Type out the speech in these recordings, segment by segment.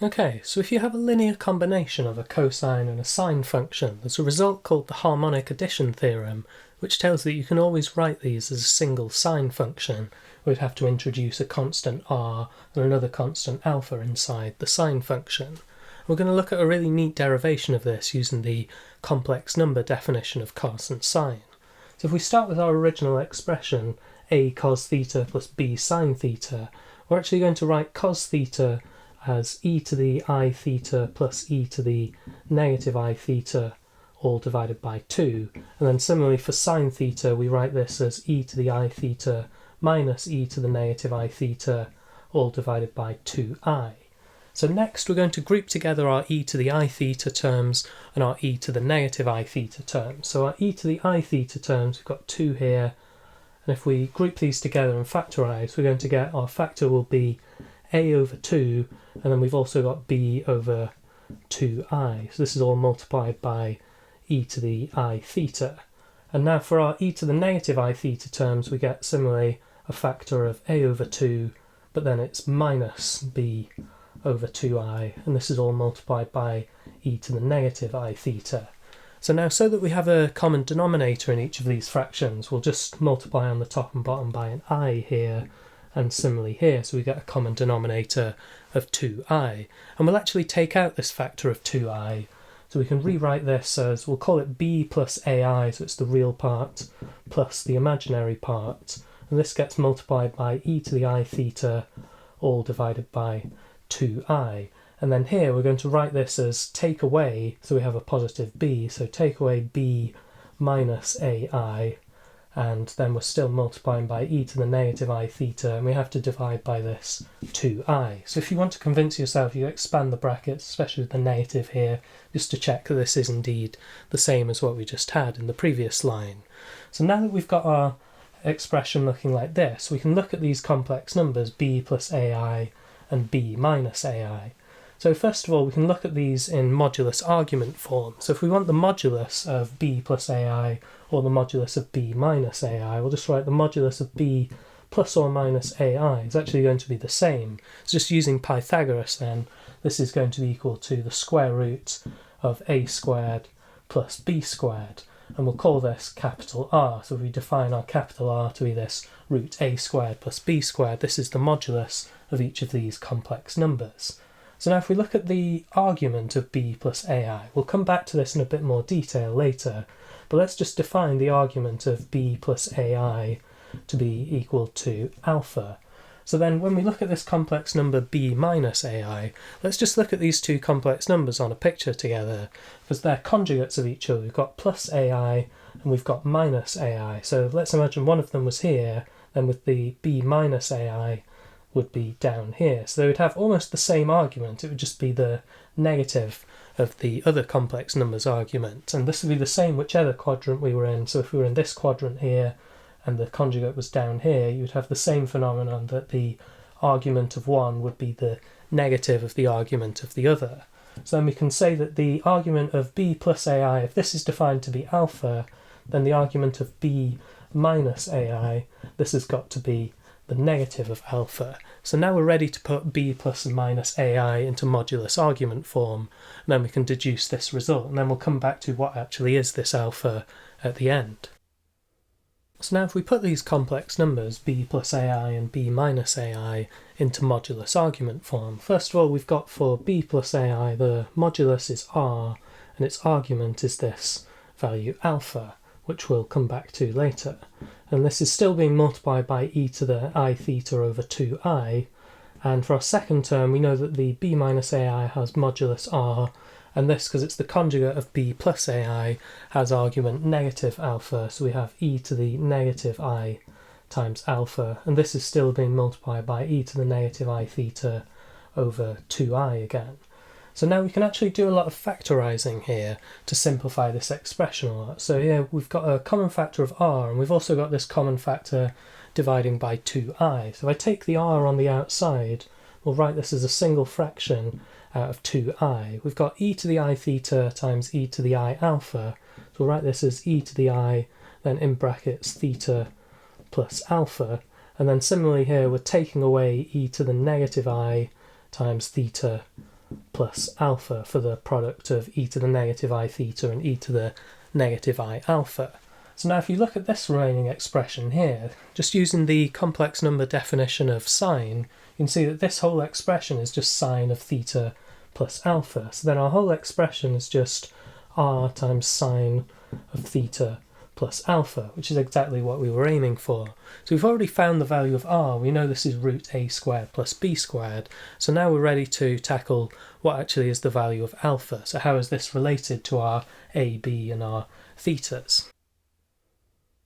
Okay, so if you have a linear combination of a cosine and a sine function, there's a result called the harmonic addition theorem, which tells that you can always write these as a single sine function. We'd have to introduce a constant r and another constant alpha inside the sine function. We're going to look at a really neat derivation of this using the complex number definition of cos and sine. So if we start with our original expression, a cos theta plus b sine theta, we're actually going to write cos theta as e to the I theta plus e to the negative I theta all divided by 2. And then similarly for sine theta, we write this as e to the I theta minus e to the negative I theta all divided by 2i. So next we're going to group together our e to the I theta terms and our e to the negative I theta terms. So our e to the I theta terms, we've got 2 here, and if we group these together and factorise, we're going to get our factor will be a over 2, and then we've also got b over 2i. So this is all multiplied by e to the I theta. And now for our e to the negative I theta terms, we get similarly a factor of a over 2, but then it's minus b over 2i, and this is all multiplied by e to the negative I theta. So now, so that we have a common denominator in each of these fractions, we'll just multiply on the top and bottom by an I here, and similarly here, so we get a common denominator of 2i. And we'll actually take out this factor of 2i, so we can rewrite this as, we'll call it b plus ai, so it's the real part, plus the imaginary part, and this gets multiplied by e to the I theta, all divided by 2i. And then here we're going to write this as take away, so we have a positive b, so take away b minus ai, and then we're still multiplying by e to the negative I theta, and we have to divide by this 2i. So if you want to convince yourself, you expand the brackets, especially with the negative here, just to check that this is indeed the same as what we just had in the previous line. So now that we've got our expression looking like this, we can look at these complex numbers, b plus ai and b minus ai. So first of all, we can look at these in modulus argument form. So if we want the modulus of b plus ai or the modulus of b minus ai, we'll just write the modulus of b plus or minus ai is actually going to be the same. So just using Pythagoras then, this is going to be equal to the square root of a squared plus b squared. And we'll call this capital R. So if we define our capital R to be this root a squared plus b squared, this is the modulus of each of these complex numbers. So now if we look at the argument of b plus ai, we'll come back to this in a bit more detail later, but let's just define the argument of b plus ai to be equal to alpha. So then when we look at this complex number b minus ai, let's just look at these two complex numbers on a picture together, because they're conjugates of each other. We've got plus ai and we've got minus ai. So let's imagine one of them was here, then with the b minus ai would be down here. So they would have almost the same argument, it would just be the negative of the other complex numbers argument. And this would be the same whichever quadrant we were in. So if we were in this quadrant here and the conjugate was down here, you would have the same phenomenon that the argument of one would be the negative of the argument of the other. So then we can say that the argument of b plus ai, if this is defined to be alpha, then the argument of b minus ai, this has got to be the negative of alpha. So now we're ready to put b plus and minus ai into modulus argument form, and then we can deduce this result, and then we'll come back to what actually is this alpha at the end. So now if we put these complex numbers, b plus ai and b minus ai, into modulus argument form, first of all we've got for b plus ai the modulus is r, and its argument is this value alpha, which we'll come back to later. And this is still being multiplied by e to the I theta over 2i, and for our second term we know that the b minus ai has modulus r, and this, because it's the conjugate of b plus ai, has argument negative alpha, so we have e to the negative I times alpha, and this is still being multiplied by e to the negative I theta over 2i again. So now we can actually do a lot of factorising here to simplify this expression a lot. So yeah, we've got a common factor of r, and we've also got this common factor dividing by 2i. So if I take the r on the outside, we'll write this as a single fraction out of 2i. We've got e to the I theta times e to the I alpha. So we'll write this as e to the I, then in brackets theta plus alpha. And then similarly here, we're taking away e to the negative I times theta plus alpha for the product of e to the negative I theta and e to the negative I alpha. So now if you look at this remaining expression here, just using the complex number definition of sine, you can see that this whole expression is just sine of theta plus alpha. So then our whole expression is just r times sine of theta plus alpha, which is exactly what we were aiming for. So we've already found the value of r. We know this is root a squared plus b squared. So now we're ready to tackle what actually is the value of alpha. So how is this related to our a, b and our thetas?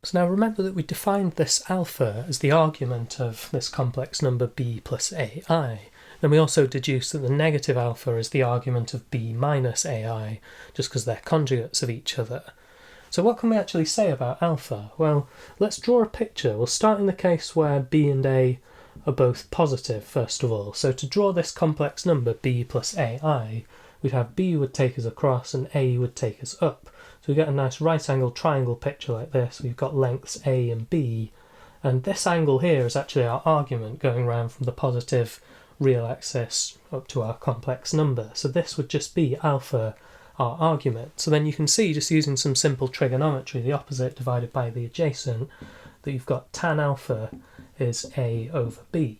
So now remember that we defined this alpha as the argument of this complex number b plus ai. Then we also deduced that the negative alpha is the argument of b minus ai, just because they're conjugates of each other. So what can we actually say about alpha? Well, let's draw a picture. We'll start in the case where b and a are both positive, first of all. So to draw this complex number b plus ai, we'd have b would take us across and a would take us up. So we get a nice right angle triangle picture like this. We've got lengths a and b, and this angle here is actually our argument going around from the positive real axis up to our complex number. So this would just be alpha, our argument. So then you can see, just using some simple trigonometry, the opposite divided by the adjacent, that you've got tan alpha is a over b.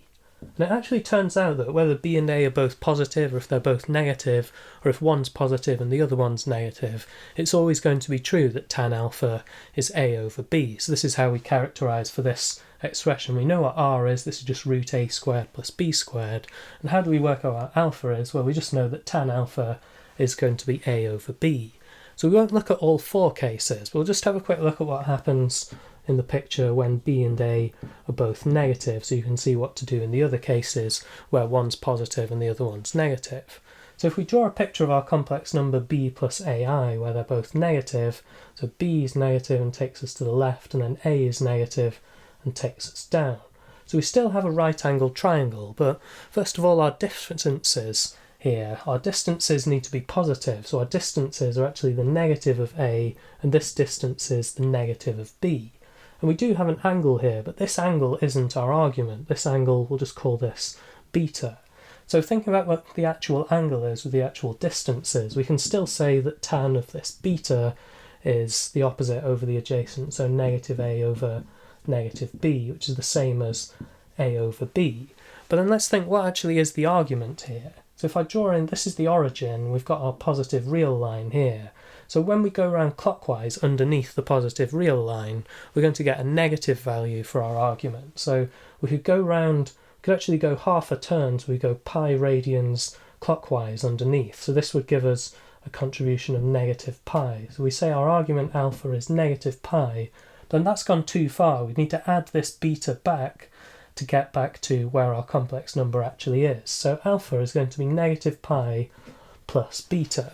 And it actually turns out that whether b and a are both positive, or if they're both negative, or if one's positive and the other one's negative, it's always going to be true that tan alpha is a over b. So this is how we characterise for this expression. We know what r is. This is just root a squared plus b squared. And how do we work out what alpha is? Well, we just know that tan alpha is going to be a over b. So we won't look at all four cases. We'll just have a quick look at what happens in the picture when b and a are both negative, so you can see what to do in the other cases where one's positive and the other one's negative. So if we draw a picture of our complex number b plus ai where they're both negative, so b is negative and takes us to the left, and then a is negative and takes us down. So we still have a right angled triangle, but first of all our distances here, our distances need to be positive, so our distances are actually the negative of a, and this distance is the negative of b. And we do have an angle here, but this angle isn't our argument. This angle, we'll just call this beta. So thinking about what the actual angle is with the actual distances, we can still say that tan of this beta is the opposite over the adjacent, so negative a over negative b, which is the same as a over b. But then let's think what actually is the argument here. So if I draw in, this is the origin, we've got our positive real line here. So when we go around clockwise underneath the positive real line, we're going to get a negative value for our argument. So we could go round, we could actually go half a turn, so we go pi radians clockwise underneath. So this would give us a contribution of negative pi. So we say our argument alpha is negative pi, then that's gone too far. We need to add this beta back to get back to where our complex number actually is. So alpha is going to be negative pi plus beta.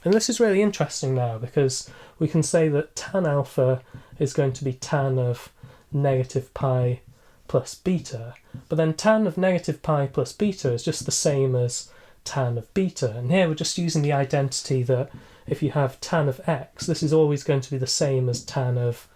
And this is really interesting now because we can say that tan alpha is going to be tan of negative pi plus beta, but then tan of negative pi plus beta is just the same as tan of beta. And here we're just using the identity that if you have tan of x, this is always going to be the same as tan of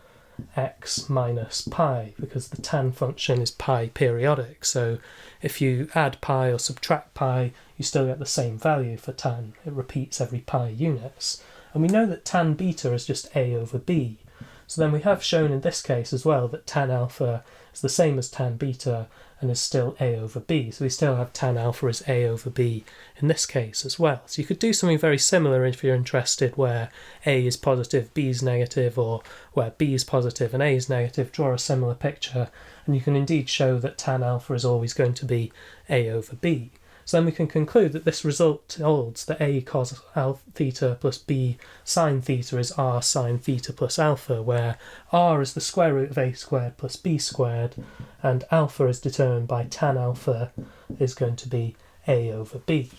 x minus pi, because the tan function is pi periodic. So if you add pi or subtract pi, you still get the same value for tan. It repeats every pi units. And we know that tan beta is just a over b. So then we have shown in this case as well that tan alpha is the same as tan beta and is still a over b. So we still have tan alpha as a over b in this case as well. So you could do something very similar if you're interested where a is positive, b is negative, or where b is positive and a is negative. Draw a similar picture and you can indeed show that tan alpha is always going to be a over b. So then we can conclude that this result holds that a cos theta plus b sine theta is r sine theta plus alpha, where r is the square root of a squared plus b squared, and alpha is determined by tan alpha is going to be a over b.